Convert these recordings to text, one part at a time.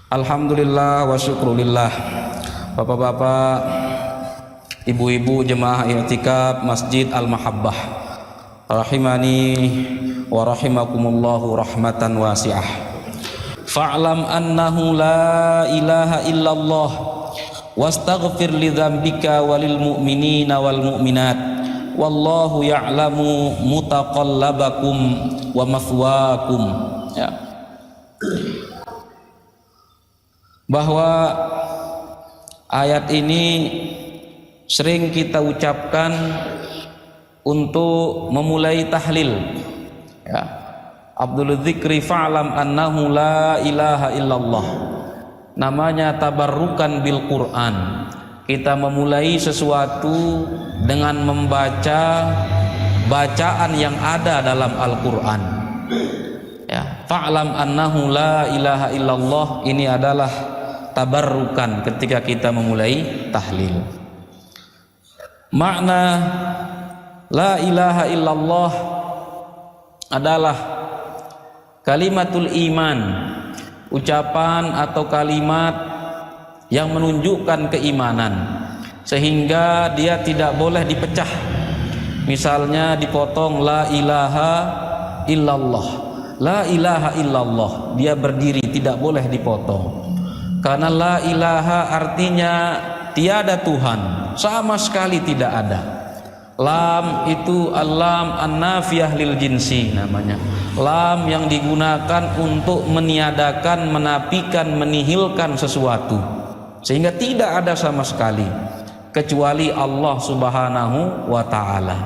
Alhamdulillah wa syukrulillah. Bapak-bapak, ibu-ibu jemaah i'tikaf Masjid Al-Mahabbah, rahimani wa rahimakumullahu rahmatan wasi'ah. Fa'lam annahu la ilaha illallah wastaghfir li dzambika walil mu'minina wal mu'minat wallahu ya'lamu mutaqallabakum wa mathwaakum. Ya. Bahwa ayat ini sering kita ucapkan untuk memulai tahlil, ya. Abdul dzikri fa'lam annahu la ilaha illallah. Namanya tabarrukan bil Quran. Kita memulai sesuatu dengan membaca bacaan yang ada dalam Al-Quran, ya. Fa'lam annahu la ilaha illallah, ini adalah tabarrukan ketika kita memulai tahlil. Makna la ilaha illallah adalah kalimatul iman, ucapan atau kalimat yang menunjukkan keimanan, sehingga dia tidak boleh dipecah. Misalnya dipotong la ilaha illallah, la ilaha illallah, dia berdiri, tidak boleh dipotong. Karena la ilaha artinya tiada Tuhan, sama sekali tidak ada. Lam itu al-lam an-nafiyah lil jinsi namanya. Lam yang digunakan untuk meniadakan, menafikan, menihilkan sesuatu, sehingga tidak ada sama sekali kecuali Allah Subhanahu wa ta'ala.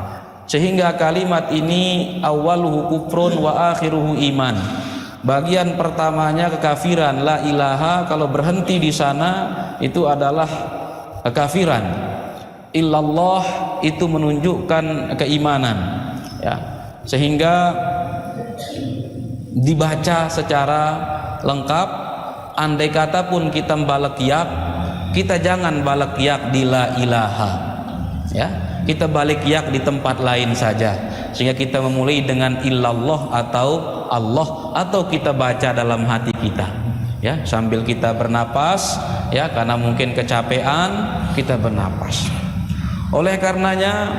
Sehingga kalimat ini awaluhu kufrun wa akhiruhu iman. Bagian pertamanya kekafiran, la ilaha, kalau berhenti di sana itu adalah kekafiran. Illallah itu menunjukkan keimanan, ya. Sehingga dibaca secara lengkap. Andai kata pun kita balik yak, kita jangan balik yak di la ilaha, ya. Kita balik yak di tempat lain saja, sehingga kita memulai dengan illallah atau Allah, atau kita baca dalam hati kita, ya, sambil kita bernapas, ya, karena mungkin kecapean kita bernapas. Oleh karenanya,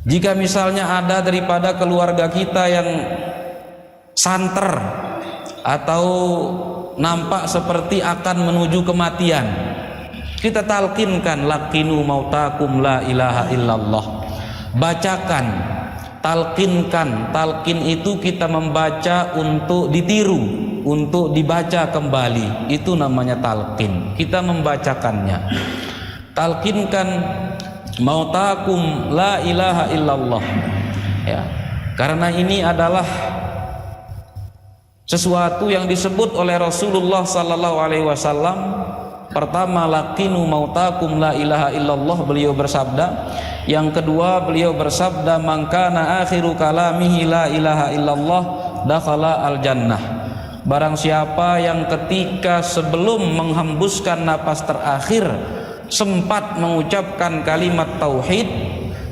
jika misalnya ada daripada keluarga kita yang santer atau nampak seperti akan menuju kematian, kita talkinkan lakinu mautakum la ilaha illallah. Bacakan, talkinkan. Talkin itu kita membaca untuk ditiru, untuk dibaca kembali, itu namanya talkin. Kita membacakannya. Talkinkan mautakum la ilaha illallah, ya. Karena ini adalah sesuatu yang disebut oleh Rasulullah sallallahu alaihi wasallam. Pertama, lakinu mautakum la ilaha illallah, beliau bersabda. Yang kedua, beliau bersabda, mangkana akhiru kalamihi la ilaha illallah dakhala al jannah. Barang siapa yang ketika sebelum menghembuskan napas terakhir sempat mengucapkan kalimat tauhid,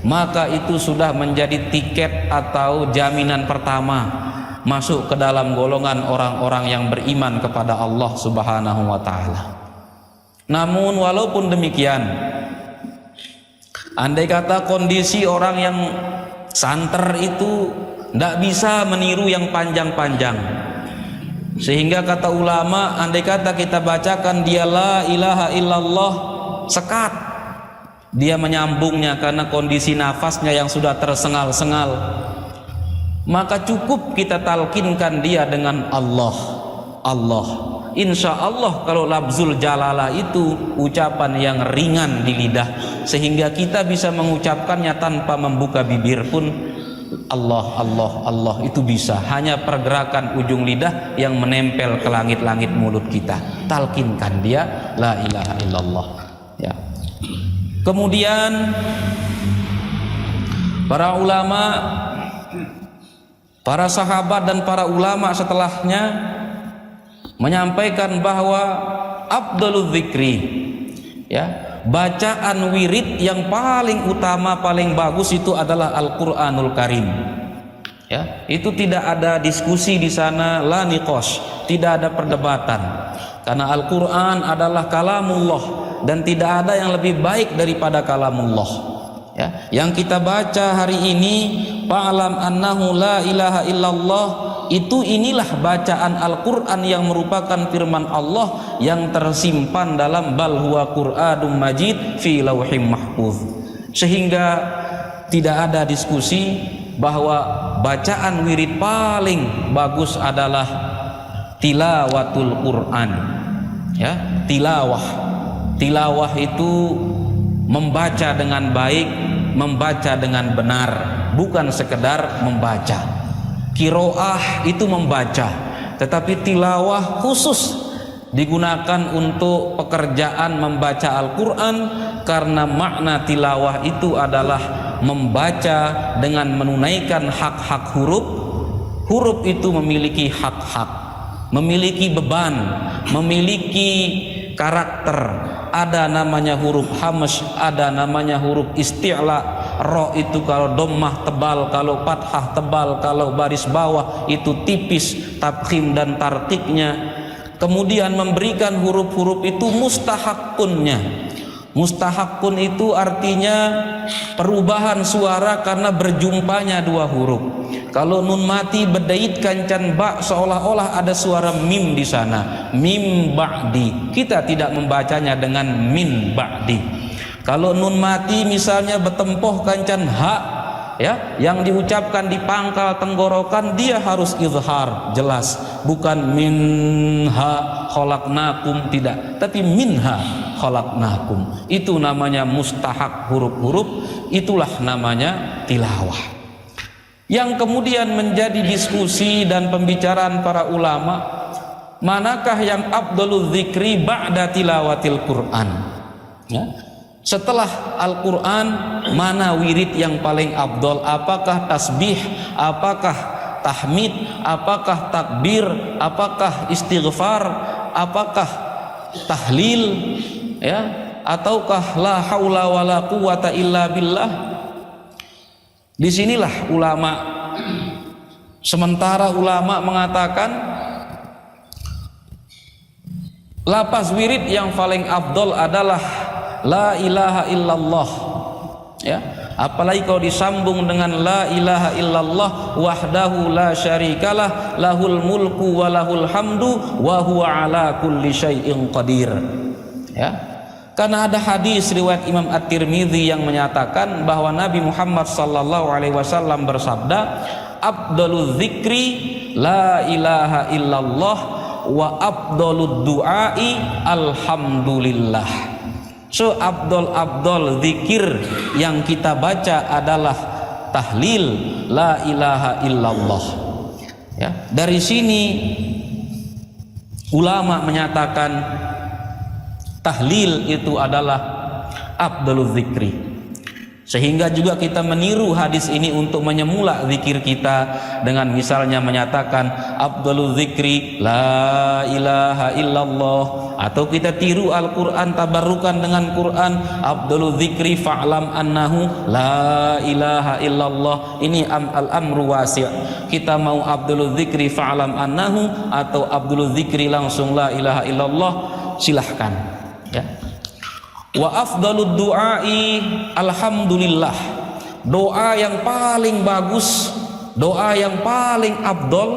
maka itu sudah menjadi tiket atau jaminan pertama masuk ke dalam golongan orang-orang yang beriman kepada Allah Subhanahu wa ta'ala. Namun walaupun demikian, andai kata kondisi orang yang santer itu tidak bisa meniru yang panjang-panjang, sehingga kata ulama, andai kata kita bacakan dia la ilaha illallah sekat, dia menyambungnya karena kondisi nafasnya yang sudah tersengal-sengal, maka cukup kita talkinkan dia dengan Allah, Allah. Insya Allah kalau lafzul jalalah itu ucapan yang ringan di lidah, sehingga kita bisa mengucapkannya tanpa membuka bibir pun, Allah, Allah, Allah, itu bisa. Hanya pergerakan ujung lidah yang menempel ke langit-langit mulut kita. Talkinkan dia la ilaha illallah, ya. Kemudian para ulama, para sahabat dan para ulama setelahnya menyampaikan bahwa afdalul dzikri, ya, bacaan wirid yang paling utama, paling bagus itu adalah Al-Qur'anul Karim. Ya, itu tidak ada diskusi di sana, la niqash, tidak ada perdebatan. Karena Al-Quran adalah kalamullah dan tidak ada yang lebih baik daripada kalamullah. Ya, yang kita baca hari ini, fa'lam annahu la ilaha illallah, itu inilah bacaan Al-Quran yang merupakan firman Allah yang tersimpan dalam bal huwa Qur'anum majid fi lauhim mahfuz. Sehingga tidak ada diskusi bahwa bacaan wirid paling bagus adalah tilawatul Quran. Ya, tilawah itu membaca dengan baik, membaca dengan benar, bukan sekedar membaca. Qiraah itu membaca, tetapi tilawah khusus digunakan untuk pekerjaan membaca Al-Quran, karena makna tilawah itu adalah membaca dengan menunaikan hak-hak huruf. Huruf itu memiliki hak-hak, memiliki beban, memiliki karakter. Ada namanya huruf hamz, ada namanya huruf isti'la. Ro itu kalau dhammah tebal, kalau fathah tebal, kalau baris bawah itu tipis, tafkhim dan tarqiqnya. Kemudian memberikan huruf-huruf itu mustahakunnya. Mustahakun itu artinya perubahan suara karena berjumpanya dua huruf. Kalau nun mati bedait kancan ba, seolah-olah ada suara mim di sana. Mim ba'di. Kita tidak membacanya dengan min ba'di. Kalau nun mati misalnya betempoh kancan ha, ya, yang diucapkan di pangkal tenggorokan, dia harus izhar jelas, bukan minha khalaqnakum, tidak, tapi minha khalaqnakum. Itu namanya mustahak huruf-huruf, itulah namanya tilawah. Yang kemudian menjadi diskusi dan pembicaraan para ulama, manakah yang afdalul dzikri ba'da tilawatil Quran? Ya. Setelah Al-Quran, mana wirid yang paling afdal? Apakah tasbih, apakah tahmid, apakah takbir, apakah istighfar, apakah tahlil, ya, ataukah la haula wala quwata illa billah? Disinilah ulama, sementara ulama mengatakan lafaz wirid yang paling afdal adalah la ilaha illallah, ya, apalagi kalau disambung dengan la ilaha illallah wahdahu la syarikalah lahul mulku wa lahul hamdu wa huwa ala kulli syai'in qadir. Ya, karena ada hadis riwayat Imam At-Tirmidzi yang menyatakan bahwa Nabi Muhammad sallallahu alaihi wasallam bersabda, afdalul dzikri la ilaha illallah wa afdalud du'ai alhamdulillah. So abdul zikir yang kita baca adalah tahlil la ilaha illallah. Ya, dari sini ulama menyatakan tahlil itu adalah afdalul zikri. Sehingga juga kita meniru hadis ini untuk menyemula zikir kita dengan misalnya menyatakan afdalul zikri la ilaha illallah, atau kita tiru Al-Quran tabarrukan dengan Quran afdalul zikri fa'lam annahu la ilaha illallah. Ini al-amru wasi'. Kita mau afdalul zikri fa'lam annahu atau afdalul zikri langsung la ilaha illallah, silahkan, ya. Wa afdalud du'ai alhamdulillah. Doa yang paling bagus, doa yang paling afdal,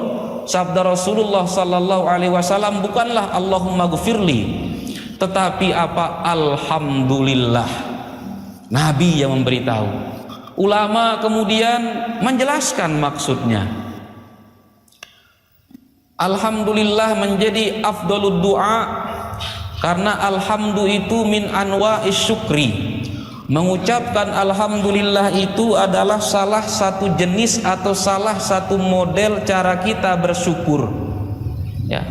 sabda Rasulullah sallallahu alaihi wasallam bukanlah Allahumma gfirli, tetapi apa? Alhamdulillah. Nabi yang memberitahu. Ulama kemudian menjelaskan maksudnya. Alhamdulillah menjadi afdalud du'a karena alhamdu itu min anwa'is syukri. Mengucapkan alhamdulillah itu adalah salah satu jenis atau salah satu model cara kita bersyukur, ya.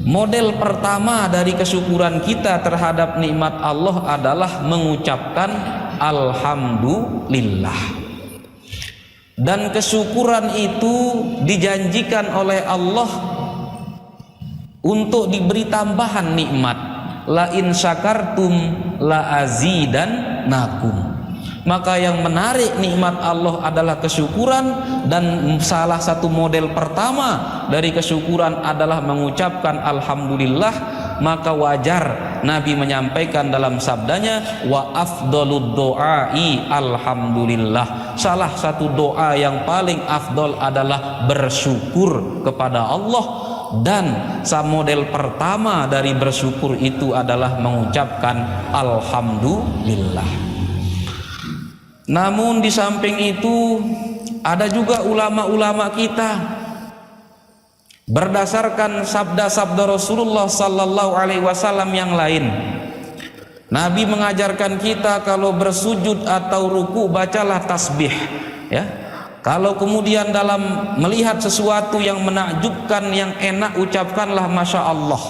Model pertama dari kesyukuran kita terhadap nikmat Allah adalah mengucapkan alhamdulillah. Dan kesyukuran itu dijanjikan oleh Allah untuk diberi tambahan nikmat. La in syakartum la azidannakum. Maka yang menarik nikmat Allah adalah kesyukuran, dan salah satu model pertama dari kesyukuran adalah mengucapkan alhamdulillah maka wajar Nabi menyampaikan dalam sabdanya, wa afdalud doai alhamdulillah. Salah satu doa yang paling afdol adalah bersyukur kepada Allah, dan model pertama dari bersyukur itu adalah mengucapkan alhamdulillah. Namun di samping itu ada juga ulama-ulama kita, berdasarkan sabda-sabda Rasulullah sallallahu alaihi wasallam yang lain, Nabi mengajarkan kita kalau bersujud atau ruku bacalah tasbih, ya. Kalau kemudian dalam melihat sesuatu yang menakjubkan, yang enak, ucapkanlah masya Allah.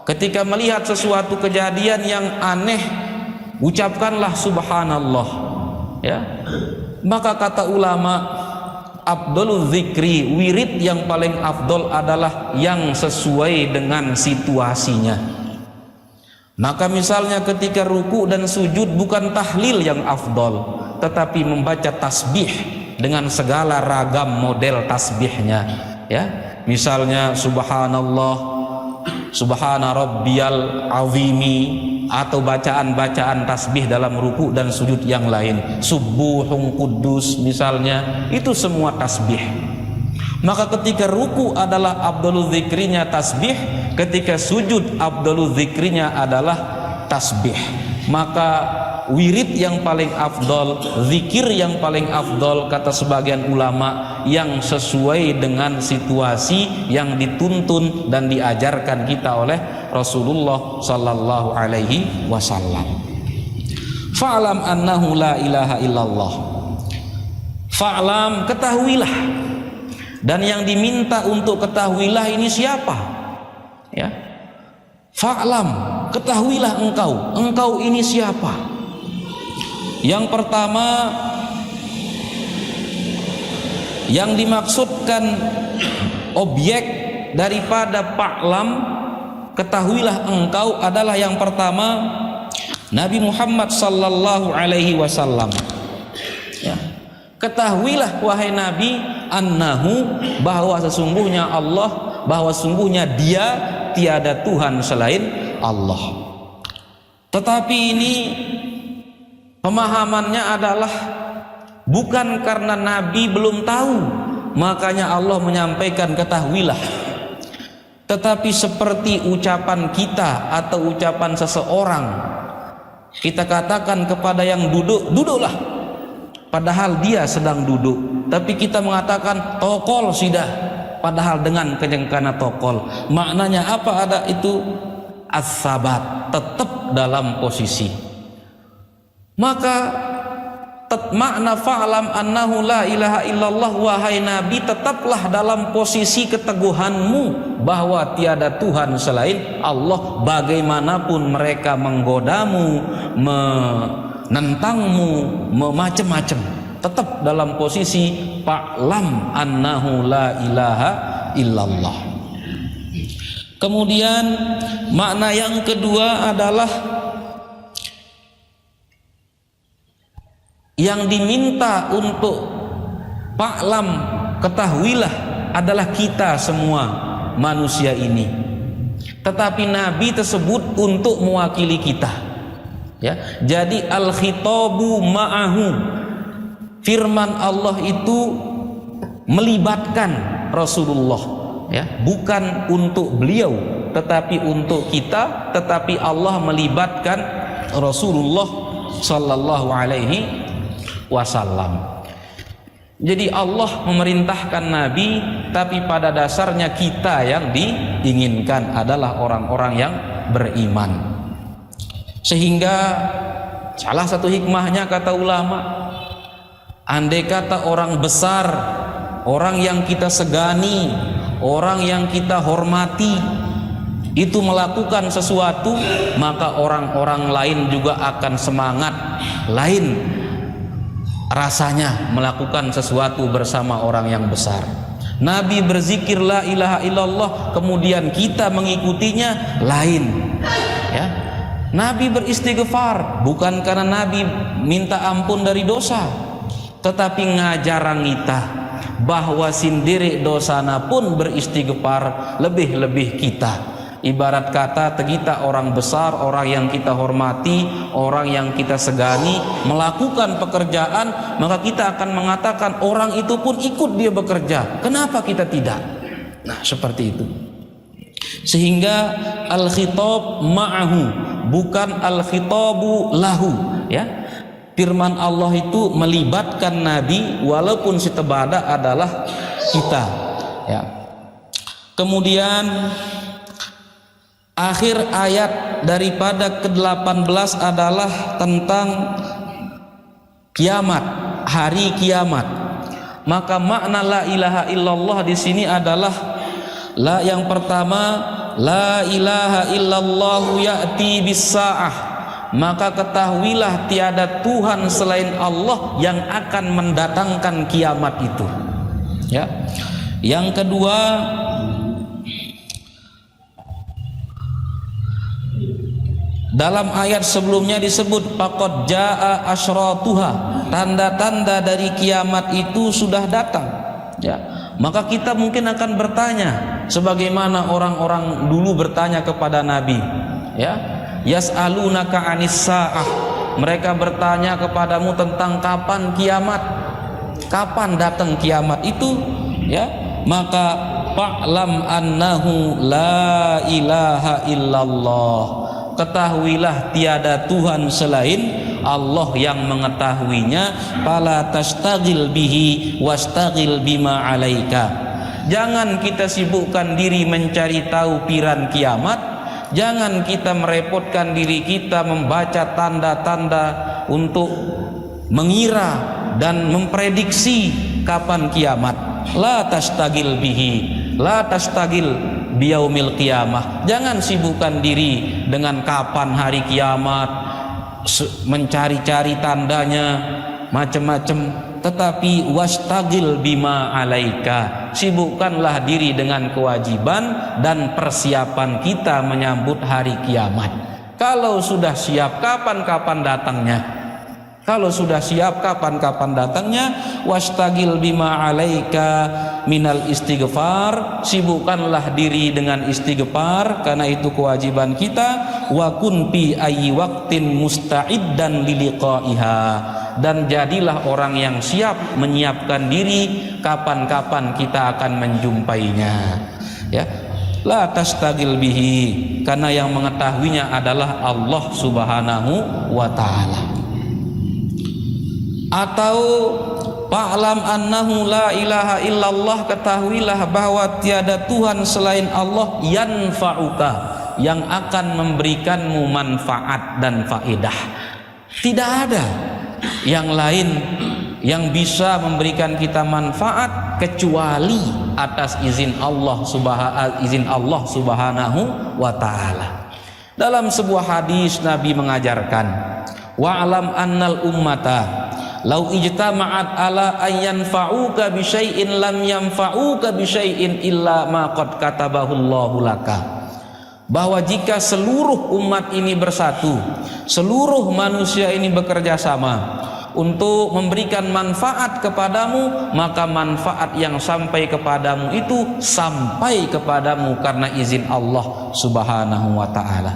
Ketika melihat sesuatu kejadian yang aneh, ucapkanlah subhanallah, ya. Maka kata ulama, afdalul zikri, wirid yang paling afdol adalah yang sesuai dengan situasinya. Maka misalnya ketika ruku dan sujud bukan tahlil yang afdol, tetapi membaca tasbih dengan segala ragam model tasbihnya, ya. Misalnya subhanallah, subhana rabbiyal azimi, atau bacaan-bacaan tasbih dalam ruku dan sujud yang lain, subuhun kudus misalnya, itu semua tasbih. Maka ketika ruku adalah afdalul zikrinya tasbih, ketika sujud afdalul zikrinya adalah tasbih. Maka wirid yang paling afdol, zikir yang paling afdol, kata sebagian ulama, yang sesuai dengan situasi yang dituntun dan diajarkan kita oleh Rasulullah sallallahu alaihi wasallam. Fa'lam annahu la ilaha illallah. Fa'lam, ketahuilah. Dan yang diminta untuk ketahuilah ini siapa? Ya. Fa'lam, ketahuilah engkau ini siapa? Yang pertama yang dimaksudkan objek daripada fa'lam, ketahuilah engkau, adalah yang pertama Nabi Muhammad sallallahu alaihi wasallam, ya. Ketahuilah wahai Nabi, annahu, bahwa sesungguhnya Allah, bahwa sesungguhnya Dia tiada Tuhan selain Allah. Tetapi ini pemahamannya adalah bukan karena Nabi belum tahu makanya Allah menyampaikan ketahuilah, tetapi seperti ucapan kita atau ucapan seseorang, kita katakan kepada yang duduk, duduklah, padahal dia sedang duduk, tapi kita mengatakan tokol sidah, padahal dengan kejengkana tokol. Maknanya apa? Ada itu as-sabat, tetap dalam posisi. Maka makna fa'lam annahu la ilaha illallah, wahai Nabi, tetaplah dalam posisi keteguhanmu bahwa tiada Tuhan selain Allah, bagaimanapun mereka menggodamu, menentangmu, macam-macam, tetap dalam posisi fa'lam annahu la ilaha illallah. Kemudian makna yang kedua adalah yang diminta untuk fa'lam, ketahuilah, adalah kita semua manusia ini. Tetapi Nabi tersebut untuk mewakili kita, ya. Jadi al-khitabu ma'ahu, firman Allah itu melibatkan Rasulullah, ya. Bukan untuk beliau tetapi untuk kita, tetapi Allah melibatkan Rasulullah sallallahu alaihi wasallam. Jadi Allah memerintahkan Nabi, tapi pada dasarnya kita yang diinginkan adalah orang-orang yang beriman. Sehingga salah satu hikmahnya, kata ulama, andai kata orang besar, orang yang kita segani, orang yang kita hormati itu melakukan sesuatu, maka orang-orang lain juga akan semangat lain rasanya melakukan sesuatu bersama orang yang besar. Nabi berzikir la ilaha illallah, kemudian kita mengikutinya, lain, ya. Nabi beristighfar bukan karena Nabi minta ampun dari dosa, tetapi ngajarang kita bahwa sendiri dosana pun beristighfar, lebih-lebih kita. Ibarat kata kita orang besar, orang yang kita hormati, orang yang kita segani melakukan pekerjaan, maka kita akan mengatakan orang itu pun ikut dia bekerja. Kenapa kita tidak? Nah, seperti itu. Sehingga al-khitab ma'ahu, bukan al-khitabu lahu, ya. Firman Allah itu melibatkan Nabi walaupun si tebada adalah kita, ya. Kemudian akhir ayat daripada ke-18 adalah tentang kiamat, hari kiamat. Maka makna la ilaha illallah di sini adalah yang pertama, la ilaha illallah ya'ti bis-sa'ah. Maka ketahuilah tiada Tuhan selain Allah yang akan mendatangkan kiamat itu. Ya. Yang kedua, dalam ayat sebelumnya disebut faqad jaa asyratuha, tanda-tanda dari kiamat itu sudah datang, ya. Maka kita mungkin akan bertanya sebagaimana orang-orang dulu bertanya kepada Nabi, ya. Yas'alunaka 'anis sa'ah, mereka bertanya kepadamu tentang kapan kiamat, kapan datang kiamat itu, ya. Maka fa'lam annahu la ilaha illallah, ketahuilah tiada Tuhan selain Allah yang mengetahuinya. Fala tastaghil bihi wastaghil bima alaika, jangan kita sibukkan diri mencari tahu piran kiamat, jangan kita merepotkan diri kita membaca tanda-tanda untuk mengira dan memprediksi kapan kiamat. La tastaghil bihi, la tastaghil biyaumil qiyamah, jangan sibukkan diri dengan kapan hari kiamat, mencari-cari tandanya macam-macam, tetapi wastagil bima alaika, sibukkanlah diri dengan kewajiban dan persiapan kita menyambut hari kiamat. Kalau sudah siap, kapan-kapan datangnya? Kalau sudah siap, kapan-kapan datangnya? Wastagil bima alaika minal istighfar, sibukkanlah diri dengan istighfar karena itu kewajiban kita. Wa kun fi ayyi waqtin musta'iddan liliqaiha, dan jadilah orang yang siap menyiapkan diri kapan-kapan kita akan menjumpainya, ya. La tastagil bihi, karena yang mengetahuinya adalah Allah Subhanahu wa taala. Atau fa'lam annahu la ilaha illallah, ketahuilah bahwa tiada Tuhan selain Allah yanfa'uka, yang akan memberikanmu manfaat dan faedah. Tidak ada yang lain yang bisa memberikan kita manfaat kecuali atas izin Allah Subhanahu wa taala. Dalam sebuah hadis Nabi mengajarkan, wa'lam annal ummata lau ijtama'at ala an yanfa'uka bi syai'in lam yanfa'uka bi syai'in illa ma qad katabahu Allahu laka, bahwa jika seluruh umat ini bersatu, seluruh manusia ini bekerja sama untuk memberikan manfaat kepadamu, maka manfaat yang sampai kepadamu itu sampai kepadamu karena izin Allah Subhanahu wa taala.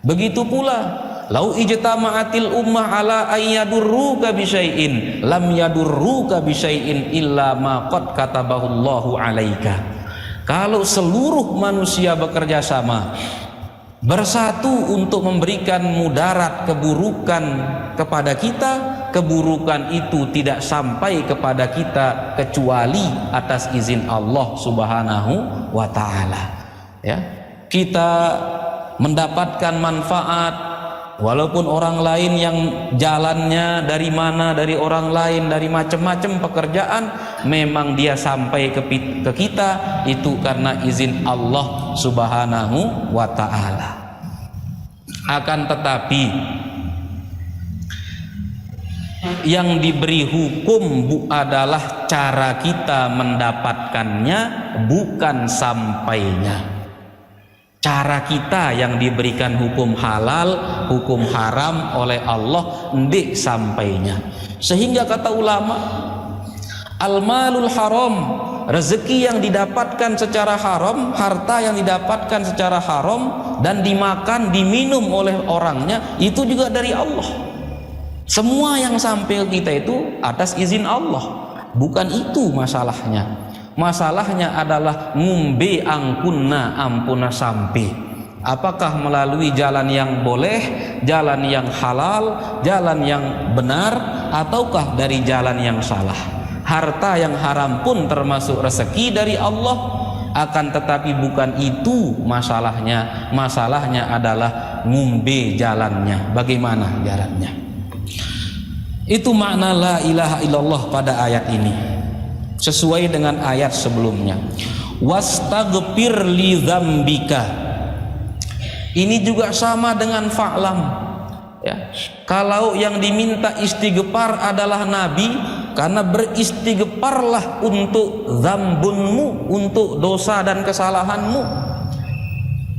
Begitu pula lau ijtama'atil ummah ala ayyadurruka bi syai'in lam yadurruka bi syai'in illa ma qad katabahu Allahu 'alaika. Kalau seluruh manusia bekerja sama, bersatu untuk memberikan mudarat keburukan kepada kita, keburukan itu tidak sampai kepada kita kecuali atas izin Allah Subhanahu wa taala, ya. Kita mendapatkan manfaat walaupun orang lain yang jalannya dari mana, dari orang lain, dari macam-macam pekerjaan, memang dia sampai ke kita itu karena izin Allah Subhanahu wa ta'ala. Akan tetapi yang diberi hukum adalah cara kita mendapatkannya, bukan sampainya. Cara kita yang diberikan hukum halal, hukum haram oleh Allah, ndik sampainya. Sehingga kata ulama, al-malul haram rezeki yang didapatkan secara haram, harta yang didapatkan secara haram dan dimakan, diminum oleh orangnya, itu juga dari Allah. Semua yang sampai ke kita itu atas izin Allah. Bukan itu masalahnya. Masalahnya adalah ngumbe angkunna ampuna sampai. Apakah melalui jalan yang boleh, jalan yang halal, jalan yang benar, ataukah dari jalan yang salah? Harta yang haram pun termasuk rezeki dari Allah, akan tetapi bukan itu masalahnya. Masalahnya adalah ngumbe jalannya. Bagaimana jalannya? Itu makna la ilaha illallah pada ayat ini, sesuai dengan ayat sebelumnya. Wastaghfir li dzambika. Ini juga sama dengan fa'lam, ya. Kalau yang diminta istighfar adalah Nabi, karena beristighfarlah untuk dzambunmu, untuk dosa dan kesalahanmu.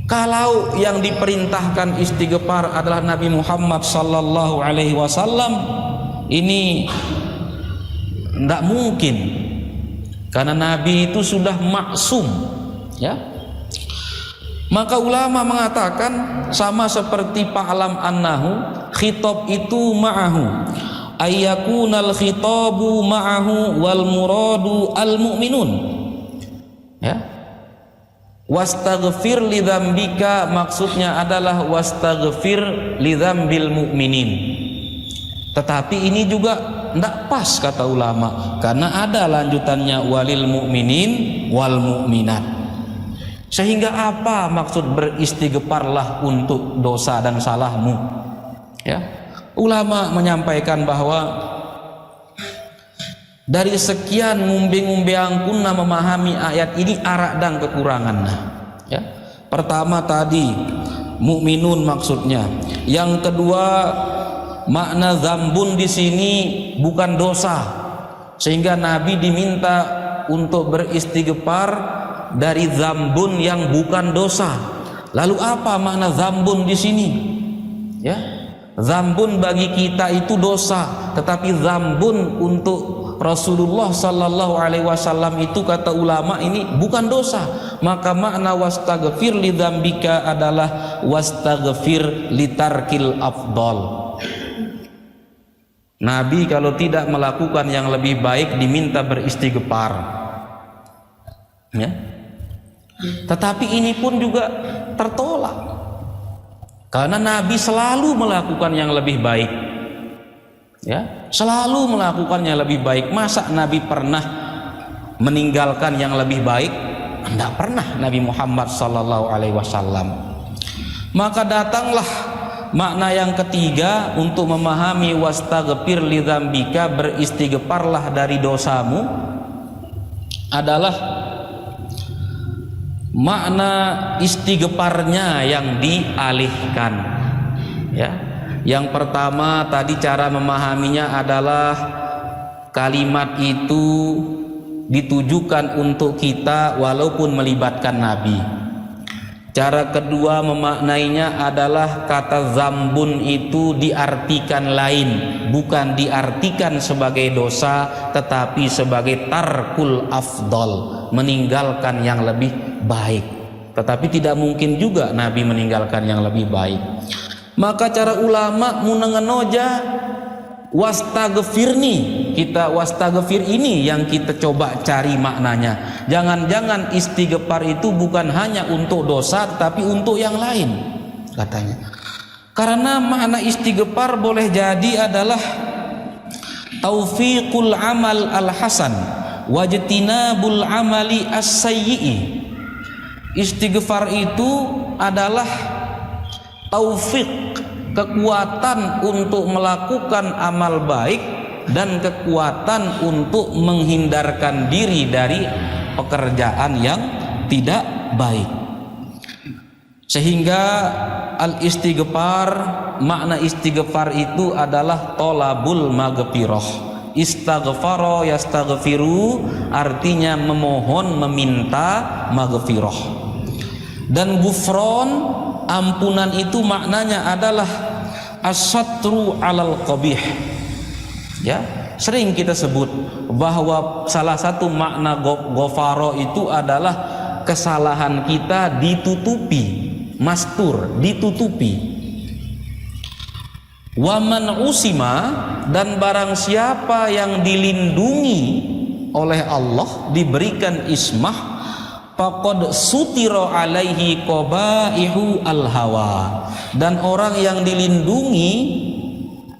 Kalau yang diperintahkan istighfar adalah Nabi Muhammad sallallahu alaihi wasallam, ini tidak mungkin, karena Nabi itu sudah maksum, ya. Maka ulama mengatakan sama seperti fa'lam annahu, khitab itu ma'ahu, ayyakunal khitabu ma'ahu wal muradu al mu'minun, ya. Wastaghfir li dzambika maksudnya adalah wastaghfir li dzambil mu'minin. Tetapi ini juga tidak pas kata ulama, karena ada lanjutannya walil mu'minin wal mu'minat. Sehingga apa maksud beristighfarlah untuk dosa dan salahmu, ya. Ulama menyampaikan bahwa dari sekian ngumbe-ngumbe angkunna memahami ayat ini arak dan kekurangannya, ya. Pertama tadi mukminun maksudnya. Yang kedua, makna dzambun di sini bukan dosa, sehingga Nabi diminta untuk beristighfar dari dzambun yang bukan dosa. Lalu apa makna dzambun di sini? Ya, dzambun bagi kita itu dosa, tetapi dzambun untuk Rasulullah sallallahu alaihi wasallam itu kata ulama ini bukan dosa. Maka makna wastaghfir li dzambika adalah wastaghfir li tarkil afdal. Nabi kalau tidak melakukan yang lebih baik diminta beristighfar, ya. Tetapi ini pun juga tertolak, karena Nabi selalu melakukan yang lebih baik, ya, selalu melakukan yang lebih baik. Masa Nabi pernah meninggalkan yang lebih baik? Tidak pernah Nabi Muhammad sallallahu alaihi wasallam. Maka datanglah makna yang ketiga untuk memahami wastaghfir li dzambika, beristighfarlah dari dosamu, adalah makna istighfarnya yang dialihkan, ya. Yang pertama tadi cara memahaminya adalah kalimat itu ditujukan untuk kita walaupun melibatkan Nabi. Cara kedua memaknainya adalah kata zambun itu diartikan lain, bukan diartikan sebagai dosa, tetapi sebagai tarkul afdol, meninggalkan yang lebih baik. Tetapi tidak mungkin juga Nabi meninggalkan yang lebih baik. Maka cara ulama munengenoja wastaghfirni, kita wastaghfir ini yang kita coba cari maknanya. Jangan-jangan istighfar itu bukan hanya untuk dosa tetapi untuk yang lain katanya. Karena makna istighfar boleh jadi adalah taufiqul amal al-hasan wajtinabul amali as-sayyi'i. Istighfar itu adalah taufik, kekuatan untuk melakukan amal baik dan kekuatan untuk menghindarkan diri dari pekerjaan yang tidak baik. Sehingga al-istighfar, makna istighfar itu adalah tolabul maghfirah. Istaghfara yastaghfiru artinya memohon, meminta maghfirah. Dan gufron, ampunan itu maknanya adalah as-satru alal qabih, ya, Sering kita sebut bahwa salah satu makna ghafara itu adalah kesalahan kita ditutupi, mastur, ditutupi. Waman usima, dan barang siapa yang dilindungi oleh Allah, diberikan ismah, faqad sutira alaihi qabaihu al-hawa, dan orang yang dilindungi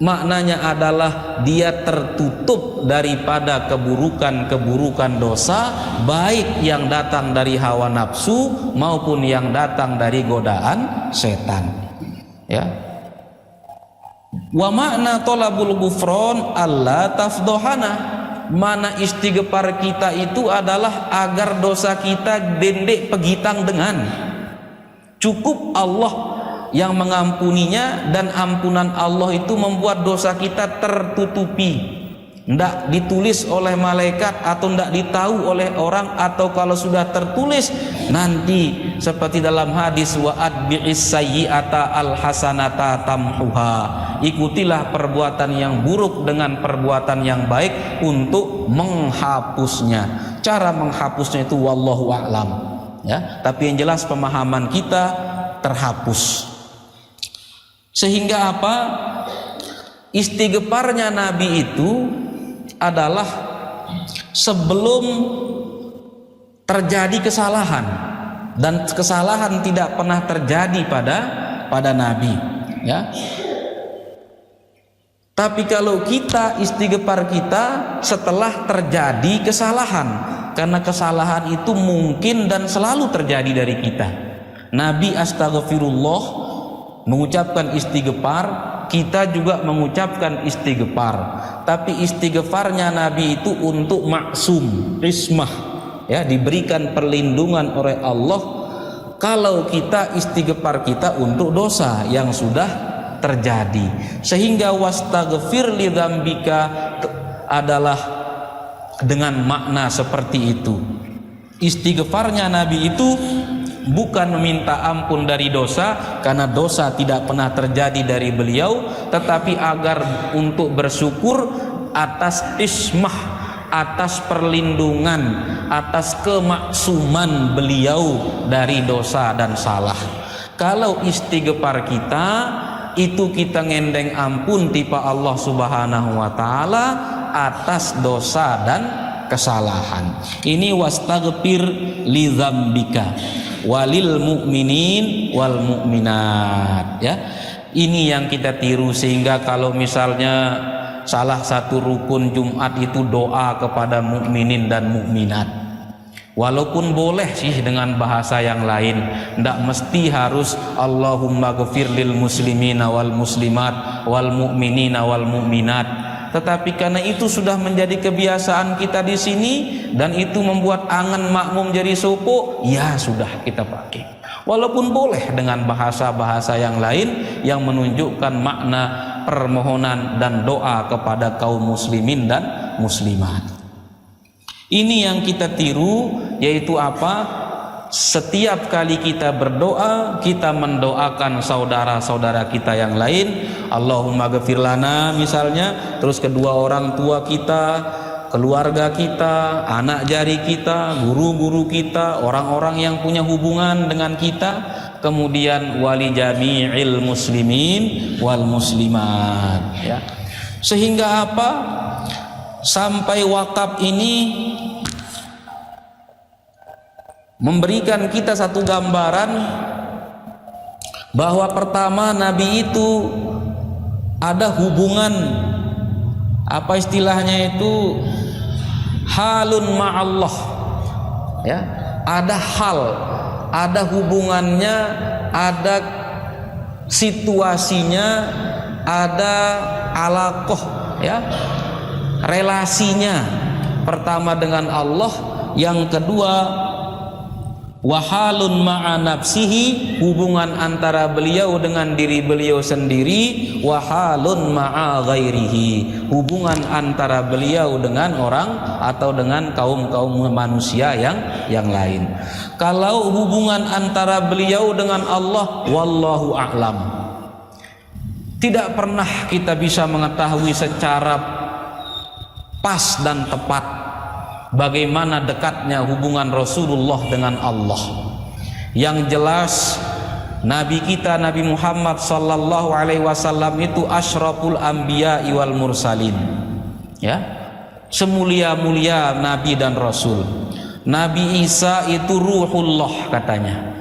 maknanya adalah dia tertutup daripada keburukan-keburukan dosa, baik yang datang dari hawa nafsu maupun yang datang dari godaan setan. Ya. Wa makna tolabul ghufran alla tafdohana, mana istighfar kita itu adalah agar dosa kita dendek pegitang dengan, cukup Allah yang mengampuninya, dan ampunan Allah itu membuat dosa kita tertutupi, tidak ditulis oleh malaikat atau tidak ditahu oleh orang, atau kalau sudah tertulis nanti seperti dalam hadis wa adbi'is sayyi'ata alhasanata tamhuha, ikutilah perbuatan yang buruk dengan perbuatan yang baik untuk menghapusnya. Cara menghapusnya itu wallahu a'lam, ya, tapi yang jelas pemahaman kita terhapus. Sehingga apa? Istighfarnya Nabi itu adalah sebelum terjadi kesalahan, dan kesalahan tidak pernah terjadi pada Nabi, ya. Tapi kalau kita istighfar kita setelah terjadi kesalahan, karena kesalahan itu mungkin dan selalu terjadi dari kita. Nabi astaghfirullah mengucapkan istighfar, kita juga mengucapkan istighfar, tapi istighfarnya Nabi itu untuk maksum, ismah, ya, diberikan perlindungan oleh Allah. Kalau kita istighfar kita untuk dosa yang sudah terjadi, sehingga wastaghfir li dzambika adalah dengan makna seperti itu. Istighfarnya Nabi itu bukan meminta ampun dari dosa, karena dosa tidak pernah terjadi dari beliau, tetapi agar untuk bersyukur atas ismah, atas perlindungan, atas kemaksuman beliau dari dosa dan salah. Kalau istighfar kita itu kita ngendeng ampun tipa Allah Subhanahu wa taala atas dosa dan kesalahan. Ini wastaghfir li dzambika walil mu'minin wal mu'minat, ya. Ini yang kita tiru, sehingga kalau misalnya salah satu rukun Jumat itu doa kepada mukminin dan mukminat, walaupun boleh sih dengan bahasa yang lain, tidak mesti harus Allahumma ghafir lil muslimina wal muslimat wal mu'minina wal mu'minat. Tetapi karena itu sudah menjadi kebiasaan kita di sini, dan itu membuat angan makmum jadi sopo, ya sudah kita pakai. Walaupun boleh dengan bahasa-bahasa yang lain yang menunjukkan makna permohonan dan doa kepada kaum muslimin dan muslimat. Ini yang kita tiru, yaitu apa? Setiap kali kita berdoa, kita mendoakan saudara-saudara kita yang lain, Allahumma ghafir lana misalnya, terus kedua orang tua kita, keluarga kita, anak jari kita, guru-guru kita, orang-orang yang punya hubungan dengan kita, kemudian wali jami'il muslimin wal muslimat, ya. Sehingga apa? Sampai wakaf ini memberikan kita satu gambaran bahwa pertama Nabi itu ada hubungan, apa istilahnya itu, halun ma'allah, ya, ada hal, ada hubungannya, ada situasinya, ada alaqah, ya, relasinya. Pertama dengan Allah, yang kedua wahalun ma'a nafsihi, hubungan antara beliau dengan diri beliau sendiri, wahalun ma'a ghairihi, hubungan antara beliau dengan orang atau dengan kaum-kaum manusia yang lain. Kalau hubungan antara beliau dengan Allah, wallahu a'lam, tidak pernah kita bisa mengetahui secara pas dan tepat bagaimana dekatnya hubungan Rasulullah dengan Allah. Yang jelas Nabi kita Nabi Muhammad sallallahu alaihi wasallam itu asyraful anbiya wal mursalin, ya, semulia-mulia nabi dan rasul. Nabi Isa itu ruhullah katanya,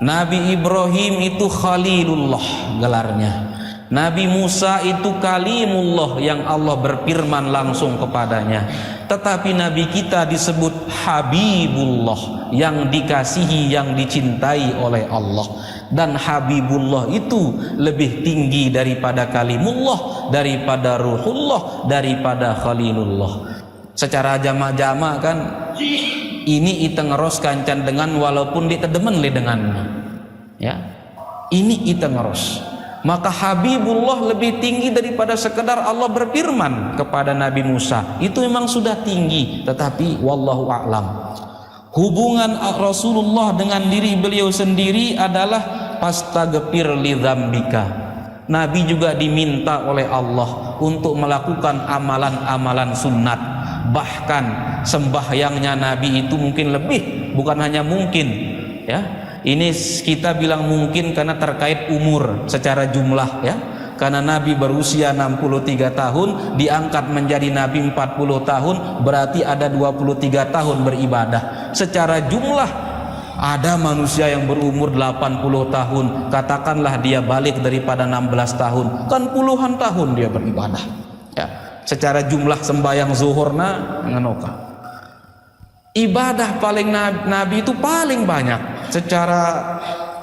Nabi Ibrahim itu khalilullah gelarnya, Nabi Musa itu kalimullah yang Allah berfirman langsung kepadanya. Tetapi Nabi kita disebut Habibullah, yang dikasihi, yang dicintai oleh Allah. Dan Habibullah itu lebih tinggi daripada kalimullah, daripada ruhullah, daripada khalilullah. Secara jamak-jamak kan ini ita ngeros kancan dengan walaupun dia tedemen le dengannya, ya, ini ita ngeros. Maka Habibullah lebih tinggi daripada sekedar Allah berfirman kepada Nabi Musa. Itu memang sudah tinggi, tetapi wallahu a'lam. Hubungan Rasulullah dengan diri beliau sendiri adalah pastaghfir li dzambika. Nabi juga diminta oleh Allah untuk melakukan amalan-amalan sunat. Bahkan sembahyangnya Nabi itu mungkin lebih, bukan hanya mungkin, ya. Ini kita bilang mungkin karena terkait umur secara jumlah, ya. Karena Nabi berusia 63 tahun, diangkat menjadi Nabi 40 tahun, berarti ada 23 tahun beribadah. Secara jumlah ada manusia yang berumur 80 tahun, katakanlah dia balik daripada 16 tahun, kan puluhan tahun dia beribadah, ya. Secara jumlah sembahyang zuhurna ngenoka. Ibadah paling Nabi itu paling banyak secara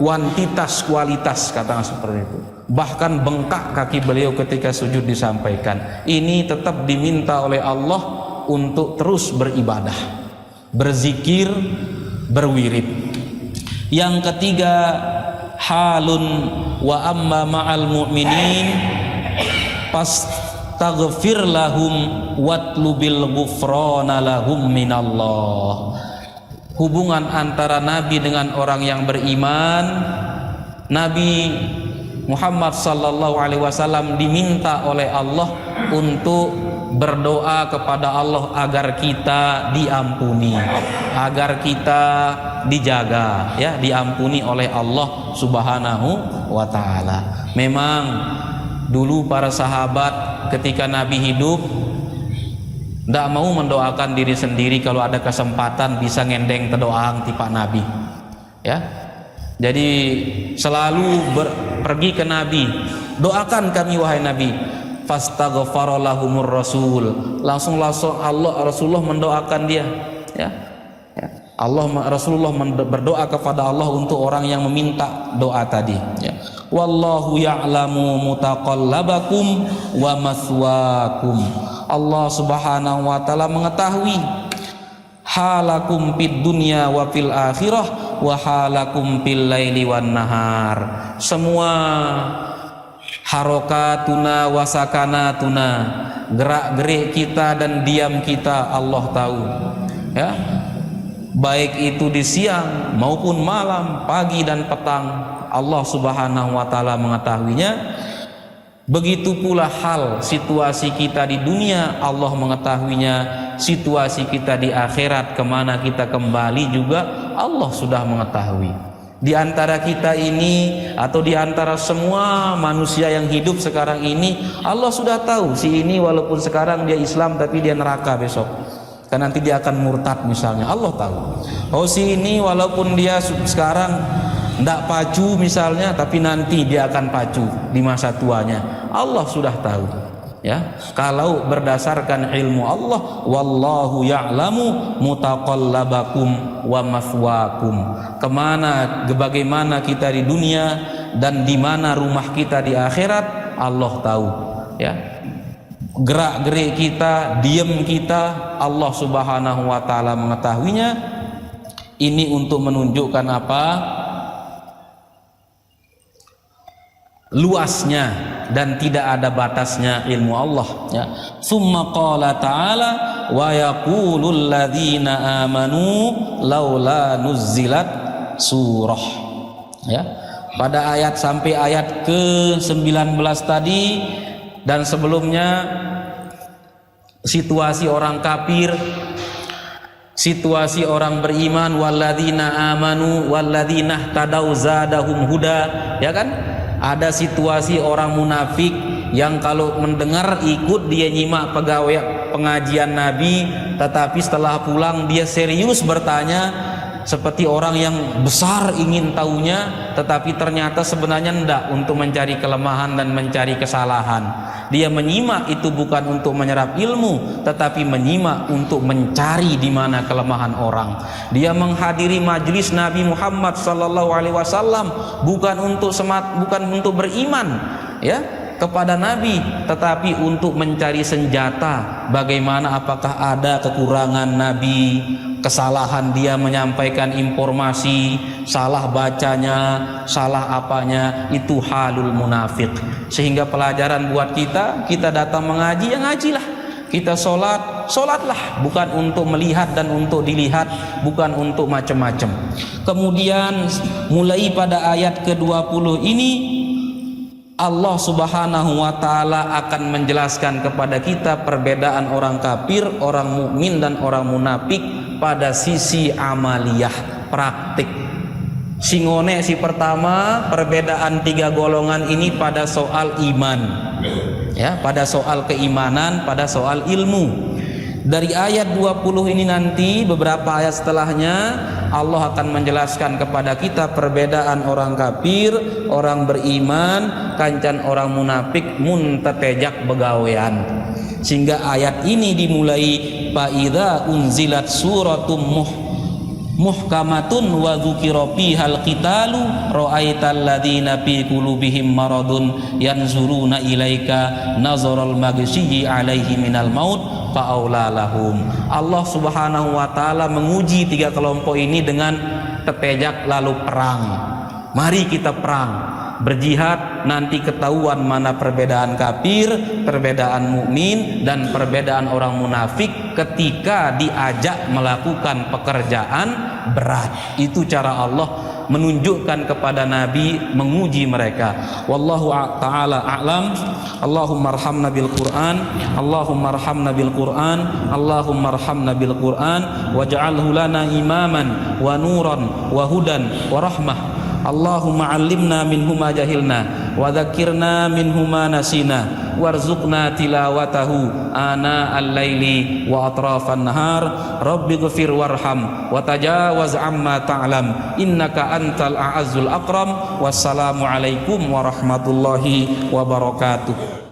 kuantitas kualitas, katakan seperti itu. Bahkan bengkak kaki beliau ketika sujud disampaikan. Ini tetap diminta oleh Allah untuk terus beribadah, berzikir, berwirid. Yang ketiga, halun wa amma ma'al mu'minin taghfir lahum watlubil ghufrana lahum minallah. Hubungan antara Nabi dengan orang yang beriman, Nabi Muhammad sallallahu alaihi wasallam diminta oleh Allah untuk berdoa kepada Allah agar kita diampuni, agar kita dijaga, ya, diampuni oleh Allah Subhanahu wa taala. Memang dulu para sahabat ketika Nabi hidup tidak mau mendoakan diri sendiri, kalau ada kesempatan bisa ngendeng tedoang tipa Nabi, ya. Jadi selalu pergi ke Nabi, doakan kami wahai Nabi. Fastaghfara lahumur rasul, langsung Rasulullah mendoakan dia, ya. Rasulullah berdoa kepada Allah untuk orang yang meminta doa tadi, ya. Wallahu ya'lamu mutaqallabakum wa maswaakum. Allah Subhanahu wa taala mengetahui halakum fid dunya wa fil akhirah wa halakum fil laili wan nahar. Semua harokatuna wa sakanatuna, gerak-gerik kita dan diam kita Allah tahu, ya. Baik itu di siang maupun malam, pagi dan petang, Allah Subhanahu wa taala mengetahuinya. Begitu pula hal situasi kita di dunia, Allah mengetahuinya. Situasi kita di akhirat, kemana kita kembali juga Allah sudah mengetahui. Di antara kita ini atau di antara semua manusia yang hidup sekarang ini, Allah sudah tahu si ini walaupun sekarang dia Islam tapi dia neraka besok, kan nanti dia akan murtad misalnya, Allah tahu. Oh, si ini walaupun dia sekarang tidak pacu misalnya, tapi nanti dia akan pacu di masa tuanya, Allah sudah tahu, ya. Kalau berdasarkan ilmu Allah, wallahu ya'lamu mutaqallabakum wa maswaakum, kemana, bagaimana kita di dunia dan di mana rumah kita di akhirat, Allah tahu, ya. Gerak-gerik kita, diam kita, Allah Subhanahu wa taala mengetahuinya. Ini untuk menunjukkan apa? Luasnya dan tidak ada batasnya ilmu Allah, ya. Summa qala ta'ala wa yaqulul ladzina amanu laula nuzzilat surah, ya. Pada ayat sampai ayat ke-19 tadi dan sebelumnya situasi orang kafir, situasi orang beriman, walladzina amanu walladzina tadau zadahum huda, ya kan? Ada situasi orang munafik yang kalau mendengar ikut dia nyimak pegawai pengajian Nabi, tetapi setelah pulang dia serius bertanya seperti orang yang besar ingin tahunya, tetapi ternyata sebenarnya tidak, untuk mencari kelemahan dan mencari kesalahan. Dia menyimak itu bukan untuk menyerap ilmu, tetapi menyimak untuk mencari di mana kelemahan orang. Dia menghadiri majelis Nabi Muhammad SAW bukan untuk beriman, ya, kepada Nabi, tetapi untuk mencari senjata. Bagaimana, apakah ada kekurangan Nabi, kesalahan dia menyampaikan informasi, salah bacanya, salah apanya, itu halul munafik. Sehingga pelajaran buat kita datang mengaji, ya ngajilah. Kita sholatlah, bukan untuk melihat dan untuk dilihat, bukan untuk macam-macam. Kemudian mulai pada ayat ke-20 ini Allah Subhanahu wa taala akan menjelaskan kepada kita perbedaan orang kafir, orang mukmin dan orang munafik pada sisi amaliyah, praktik. Singone si pertama, perbedaan tiga golongan ini pada soal iman, ya, pada soal keimanan, pada soal ilmu. Dari ayat 20 ini nanti beberapa ayat setelahnya Allah akan menjelaskan kepada kita perbedaan orang kafir, orang beriman, kancan orang munafik muntatejak begawean. Sehingga ayat ini dimulai fa idza unzilat suratum muhkamatun wa dzukira fihal qitalu ra'aital ladzina fi qulubihim maradun yanzuruna ilaika nazaral maghsyi alaihi minal maut fa'aula lahum. Allah Subhanahu wa taala menguji tiga kelompok ini dengan tetejak lalu perang. Mari kita perang, berjihad, nanti ketahuan mana perbedaan kafir, perbedaan mukmin dan perbedaan orang munafik ketika diajak melakukan pekerjaan berat. Itu cara Allah menunjukkan kepada Nabi, menguji mereka. Wallahu ta'ala a'lam. Allahumma arhamna bil Qur'an, Allahumma arhamna bil Qur'an, Allahumma arhamna bil Qur'an waj'alhu lana imaman wa nuran wa hudan wa rahmah. Allahumma 'allimna minhu ma jahilna wa dzakkirna minhu ma nasina warzuqna tilawatahu ana al-laili wa atrafan nahar. Rabbighfir warham wa tajawaz amma ta'lam innaka antal a'azzul akram. Wassalamu alaikum warahmatullahi wabarakatuh.